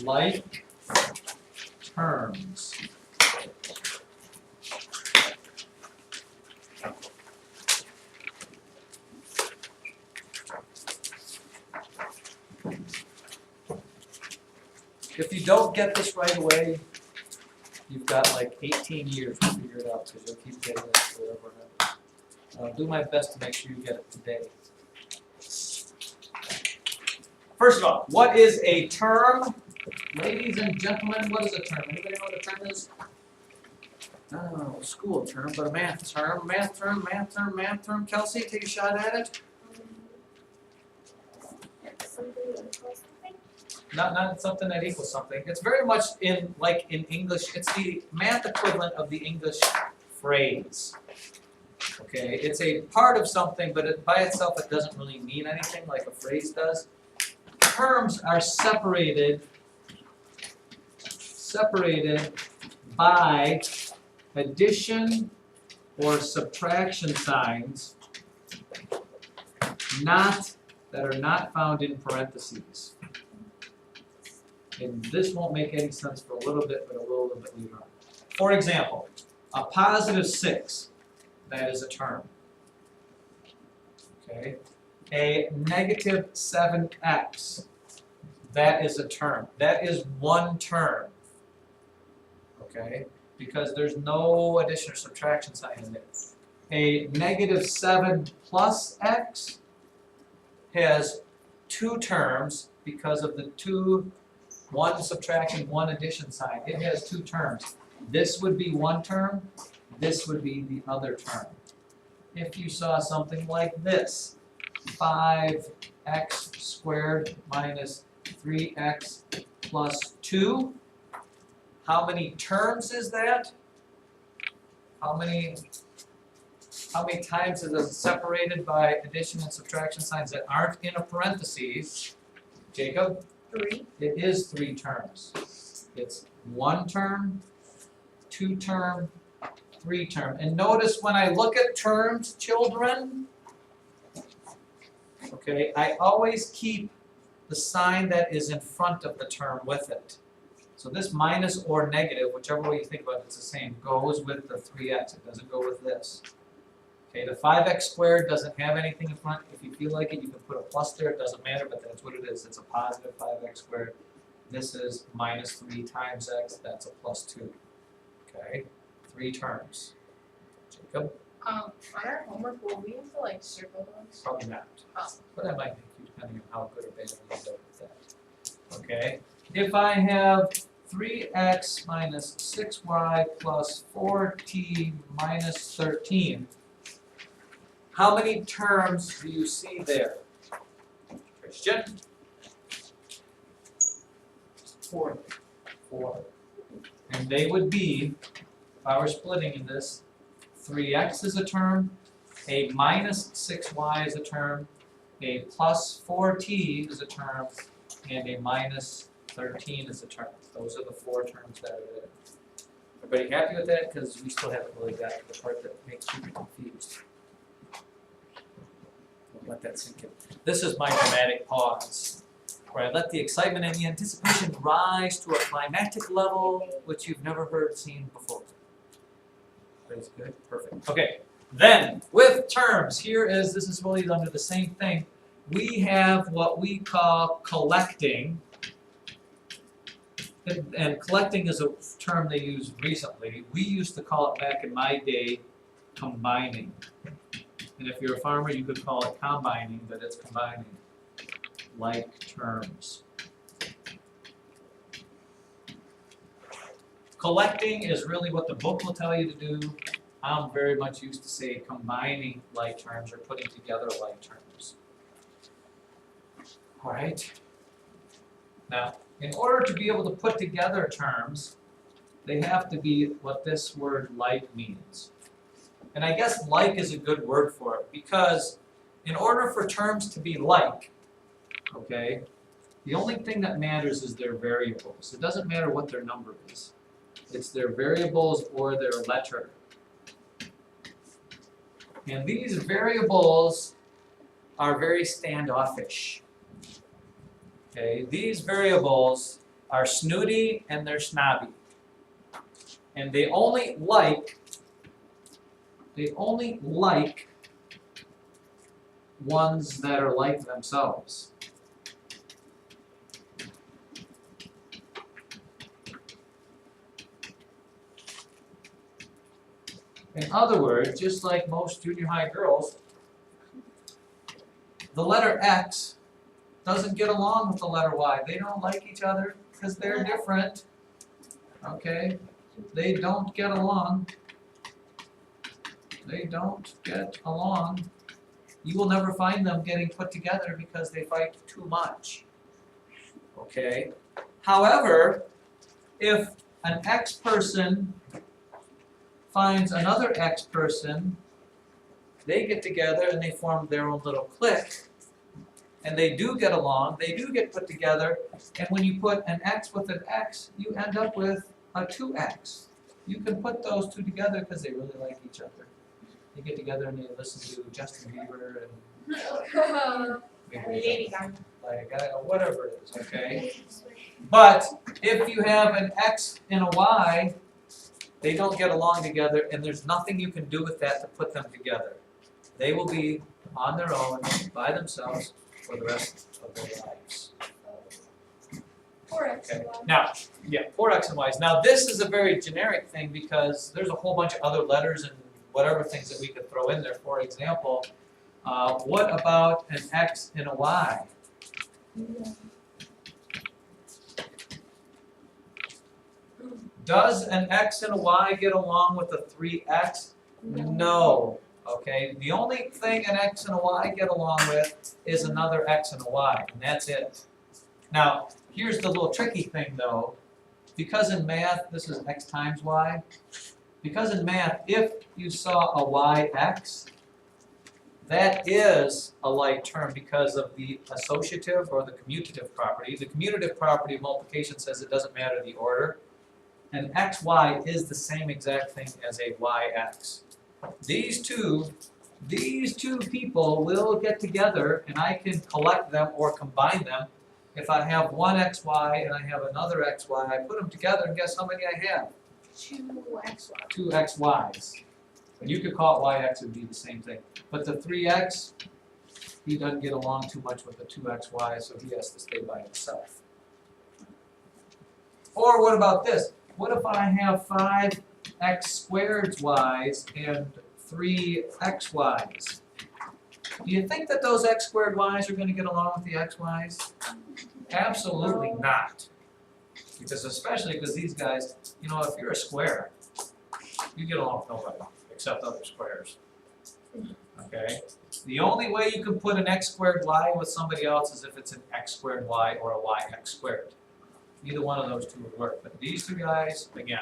like terms. If you don't get this right away, you've got like 18 years to figure it out because you'll keep getting it forever and ever. I'll do my best to make sure you get it today. First of all, what is a term? Ladies and gentlemen, what is a term? Anybody know what a term is? Oh, school term, but a math term. Math term, math term, math term. Kelsey, take a shot at it. Not something that equals something. It's very much like in English. It's the math equivalent of the English phrase. Okay, it's a part of something, but by itself it doesn't really mean anything like a phrase does. Terms are separated by addition or subtraction signs that are not found in parentheses. And this won't make any sense for a little bit, but a little bit later on. For example, a positive 6, that is a term. Okay. A negative 7x, that is a term. That is one term. Okay, because there's no addition or subtraction sign in it. A negative 7 plus x has two terms because of the one subtraction, one addition sign. It has two terms. This would be one term, this would be the other term. If you saw something like this, 5x squared minus 3x plus 2, how many terms is that? How many times is it separated by addition and subtraction signs that aren't in a parentheses? Jacob? 3. It is 3 terms. It's 1 term, 2 term, 3 term. And notice when I look at terms, children, okay, I always keep the sign that is in front of the term with it. So this minus or negative, whichever way you think about it, it's the same, goes with the 3x. It doesn't go with this. Okay, the 5x squared doesn't have anything in front. If you feel like it, you can put a plus there. It doesn't matter, but that's what it is. It's a positive 5x squared. This is minus 3 times x. That's a plus 2. Okay, 3 terms. Jacob? On our homework, will we have to like circle those? Probably not. Oh. But I might make you depending on how good or bad you do with that. Okay, if I have 3x minus 6y plus 4t minus 13, how many terms do you see there? Christian? 4. 4. And they would be, if I were splitting in this, 3x is a term, a minus 6y is a term, a plus 4t is a term, and a minus 13 is a term. Those are the 4 terms that are there. Everybody happy with that? Because we still haven't really got to the part that makes you confused. Let that sink in. This is my dramatic pause, where I let the excitement and the anticipation rise to a climatic level which you've never seen before. That's good? Perfect. Okay. Then, with terms, this is really under the same thing. We have what we call collecting. And collecting is a term they used recently. We used to call it back in my day combining. And if you're a farmer, you could call it combining, but it's combining, like terms. Collecting is really what the book will tell you to do. I'm very much used to say combining like terms or putting together like terms. All right. Now, in order to be able to put together terms, they have to be what this word like means. And I guess like is a good word for it because in order for terms to be like, okay, the only thing that matters is their variables. It doesn't matter what their number is. It's their variables or their letter. And these variables are very standoffish. Okay, these variables are snooty and they're snobby. And they only like ones that are like themselves. In other words, just like most junior high girls, the letter X doesn't get along with the letter Y. They don't like each other because they're different. Okay? They don't get along. They don't get along. You will never find them getting put together because they fight too much. Okay? However, if an X person finds another X person, they get together and they form their own little clique. And they do get along, they do get put together, and when you put an X with an X, you end up with a 2X. You can put those two together because they really like each other. They get together and they listen to Justin Bieber and Lady Gaga. like whatever it is, okay? But if you have an X and a Y, they don't get along together, and there's nothing you can do with that to put them together. They will be on their own, by themselves, for the rest of their lives. Poor X. Okay. Now, yeah, poor X and Y's. Now, this is a very generic thing because there's a whole bunch of other letters and whatever things that we could throw in there. For example, what about an X and a Y? Does an X and a Y get along with a 3X? No. Okay, the only thing an X and a Y get along with is another X and a Y, and that's it. Now, here's the little tricky thing though. Because in math, this is X times Y. Because in math, if you saw a YX, that is a like term because of the associative or the commutative property. The commutative property of multiplication says it doesn't matter the order. And XY is the same exact thing as a YX. These two people will get together and I can collect them or combine them. If I have one XY and I have another XY, I put them together and guess how many I have? 2XY. Two XYs. And you could call it YX, it would be the same thing. But the 3X, he doesn't get along too much with the 2XY, so he has to stay by himself. Or what about this? What if I have 5x squared y's and 3xy's? Do you think that those x squared y's are going to get along with the xy's? Absolutely not. Because especially because these guys, you know, if you're a square, you get along with nobody except other squares. Okay? The only way you can put an x squared y with somebody else is if it's an x squared y or a yx squared. Neither one of those two would work. But these two guys, again,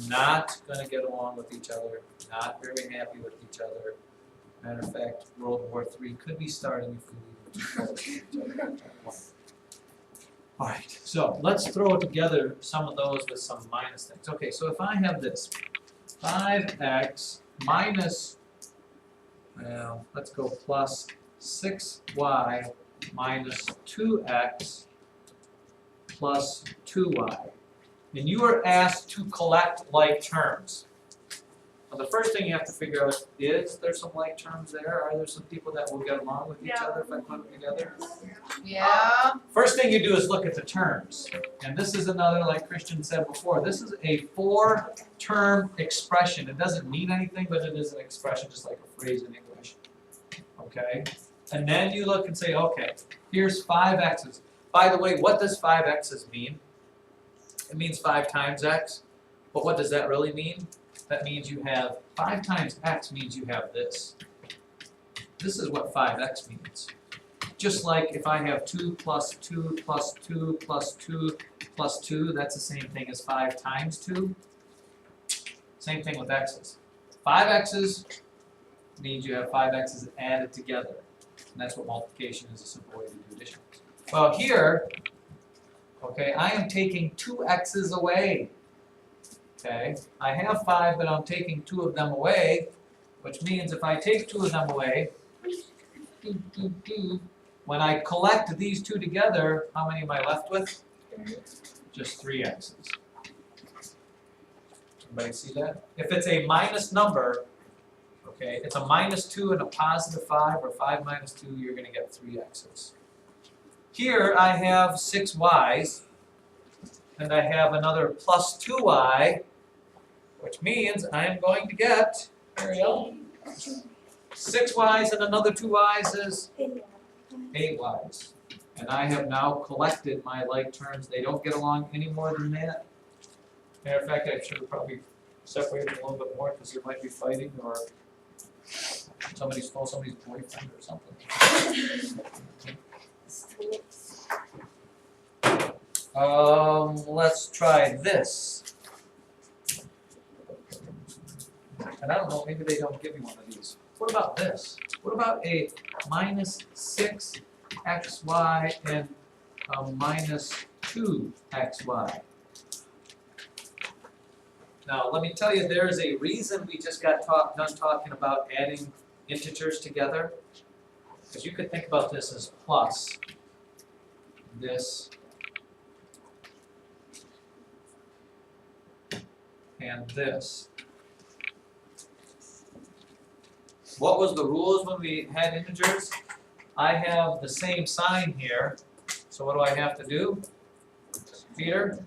not going to get along with each other, not very happy with each other. Matter of fact, World War III could be starting if we leave each other. Alright, so let's throw together some of those with some minus things. Okay, so if I have this, 5x minus, well, let's go plus 6y minus 2x plus 2y. And you are asked to collect like terms. Well, the first thing you have to figure out is there some like terms there? Are there some people that will get along with each other if I put them together? Yeah. First thing you do is look at the terms. And this is another, like Christian said before, this is a 4-term expression. It doesn't mean anything, but it is an expression just like a phrase in English. Okay? And then you look and say, okay, here's 5x's. By the way, what does 5x's mean? It means 5 times x. But what does that really mean? That means you have 5 times x means you have this. This is what 5x means. Just like if I have 2 plus 2 plus 2 plus 2 plus 2, that's the same thing as 5 times 2. Same thing with x's. 5x's means you have 5x's added together. And that's what multiplication is, a simple way to do addition. Well, here, okay, I am taking 2 x's away. Okay, I have 5, but I'm taking 2 of them away, which means if I take 2 of them away, when I collect these two together, how many am I left with? Just 3 x's. Everybody see that? If it's a minus number, okay, it's a -2 and a +5, or 5 minus 2, you're going to get 3 x's. Here I have 6 y's, and I have another +2y, which means I am going to get, Ariel, 6 y's and another 2 y's is 8 y's. And I have now collected my like terms. They don't get along any more than that. Matter of fact, I should have probably separated them a little bit more because there might be fighting or somebody stole somebody's boyfriend or something. Let's try this. And I don't know, maybe they don't give you one of these. What about this? What about a -6xy and a -2xy? Now, let me tell you, there is a reason we just got done talking about adding integers together. Because you could think about this as plus this and this. What was the rules when we had integers? I have the same sign here, so what do I have to do, Peter?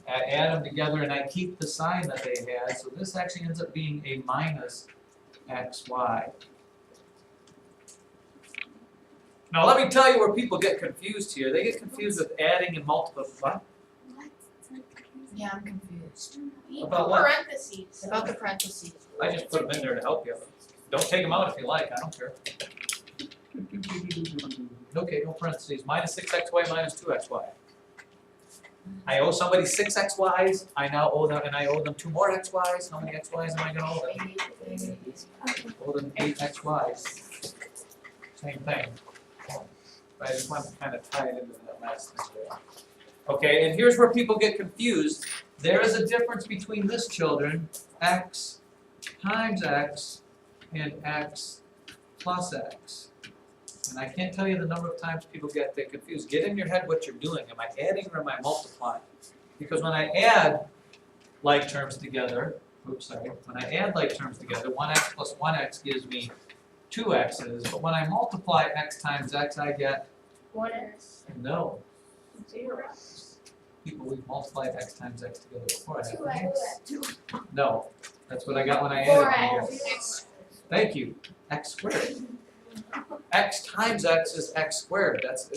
I add them together and I keep the sign that they had, so this actually ends up being a -xy. Now let me tell you where people get confused here. They get confused with adding and multiplying. Yeah, I'm confused. About what? Parentheses. About the parentheses. I just put them in there to help you. Don't take them out if you like, I don't care. Okay, no parentheses. -6xy, -2xy. I owe somebody 6 xy's, I now owe them, and I owe them 2 more xy's. How many xy's am I gonna owe them? Owe them 8 xy's. Same thing. But I just want to kind of tie it into that last thing there. Okay, and here's where people get confused. There is a difference between this, children, x times x and x plus x. And I can't tell you the number of times people get confused. Get in your head what you're doing. Am I adding or am I multiplying? Because when I add like terms together, when I add like terms together, 1x plus 1x gives me 2 x's, but when I multiply x times x, I get 1x. no. 0x. People, we've multiplied x times x together before. 2x. No, that's what I got when I added them together. 4x. Thank you. X squared. X times x is x squared. That's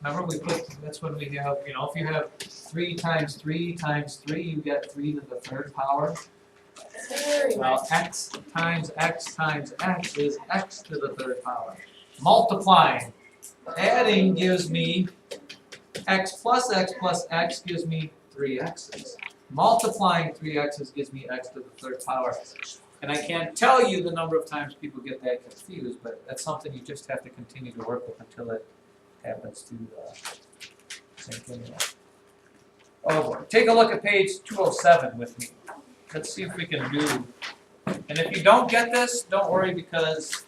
remember we put, that's when we have, you know, if you have 3 times 3 times 3, you get 3 to the 3rd power. Well, x times x times x is x to the 3rd power. Multiplying, adding gives me x plus x gives me 3 x's. Multiplying 3 x's gives me x to the 3rd power. And I can't tell you the number of times people get that confused, but that's something you just have to continue to work with until it happens to sink in. Oh, take a look at page 207 with me. Let's see if we can do, and if you don't get this, don't worry because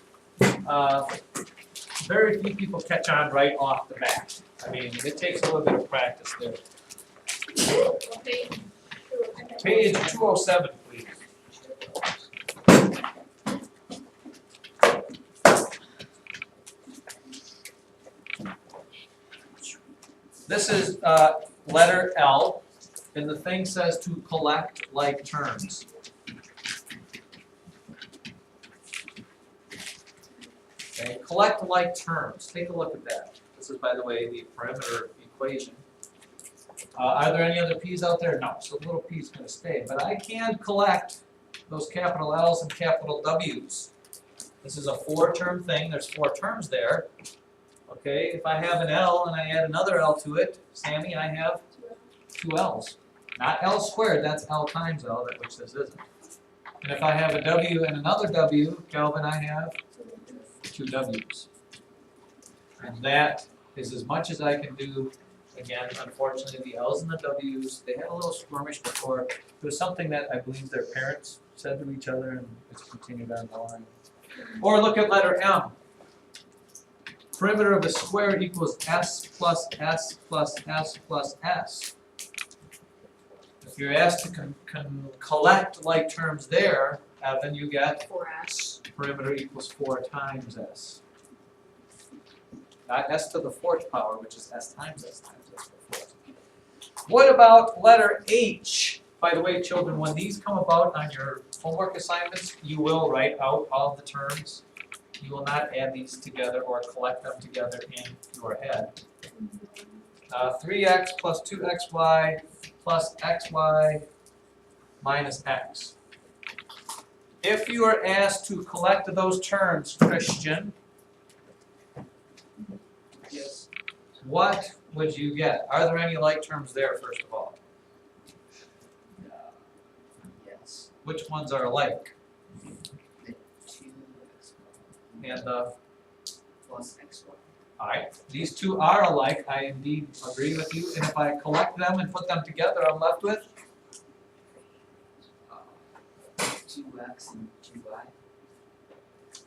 very few people catch on right off the bat. I mean, it takes a little bit of practice there. Okay. Page 207, please. This is letter L, and the thing says to collect like terms. Okay, collect like terms. Take a look at that. This is, by the way, the perimeter equation. Are there any other p's out there? No, so little p is going to stay. But I can collect those capital L's and capital W's. This is a 4-term thing. There's 4 terms there. Okay, if I have an L and I add another L to it, Sammy, I have 2 L's. Not L squared, that's L times L, which this isn't. And if I have a W and another W, Kelvin, I have 2 W's. And that is as much as I can do. Again, unfortunately, the L's and the W's, they had a little skirmish before. It was something that I believe their parents said to each other, and it's continued on the line. Or look at letter M. perimeter of a square equals s plus s plus s plus s. If you're asked to collect like terms there, Evan, you get 4s. perimeter equals 4 times s. Not s to the 4th power, which is s times s to the 4th. What about letter H? By the way, children, when these come about on your homework assignments, you will write out all of the terms. You will not add these together or collect them together in your head. 3x plus 2xy plus xy minus x. If you are asked to collect those terms, Christian, Yes. what would you get? Are there any like terms there, first of all? Yes. Which ones are alike? The 2x And the plus xy. alright, these two are alike, I indeed agree with you, and if I collect them and put them together, I'm left with 2x and 2y.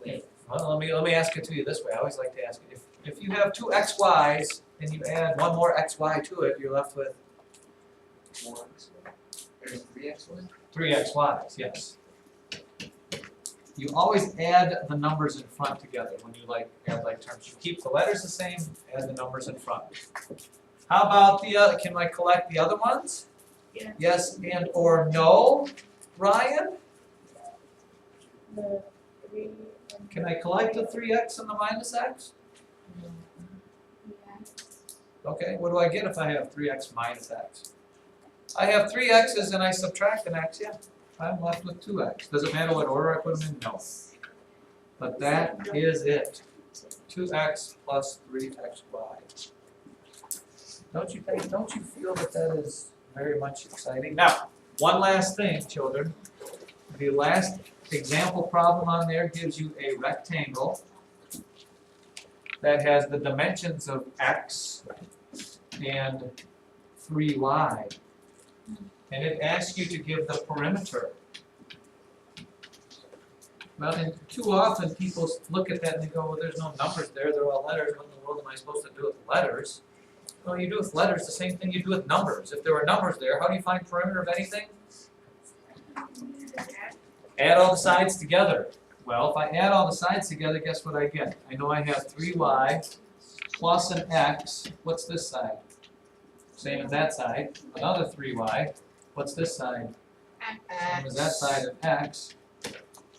Wait. well, let me ask it to you this way. I always like to ask it. If you have 2 xy's and you add one more xy to it, you're left with 4xy. There's 3xy. 3 xy's, yes. You always add the numbers in front together when you add like terms. You keep the letters the same, add the numbers in front. How about the other? Can I collect the other ones? Yeah. Yes and or no, Ryan? The 3 Can I collect the 3x and the minus x? Okay, what do I get if I have 3x minus x? I have 3 x's and I subtract an x, yeah. I'm left with 2x. Does it matter what order I put them in? No. But that is it. 2x plus 3xy. Don't you feel that that is very much exciting? Now, one last thing, children. The last example problem on there gives you a rectangle that has the dimensions of x and 3y. And it asks you to give the perimeter. Well, and too often people look at that and they go, well, there's no numbers there, they're all letters. What in the world am I supposed to do with letters? Well, you do with letters the same thing you do with numbers. If there were numbers there, how do you find perimeter of anything? Add all the sides together. Well, if I add all the sides together, guess what I get? I know I have 3y plus an x. What's this side? Same as that side. Another 3y. What's this side? Same as that side of x.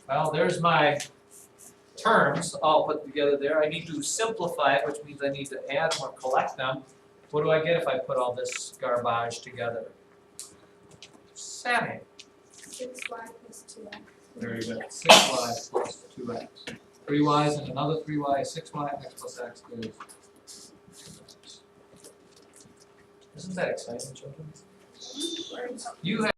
Well, there's my terms all put together there. I need to simplify it, which means I need to add them or collect them. What do I get if I put all this garbage together? Sammy. 6y plus 2x. Very good. 6y plus 2x. 3y's and another 3y, 6y, x plus x is. Isn't that exciting, children? You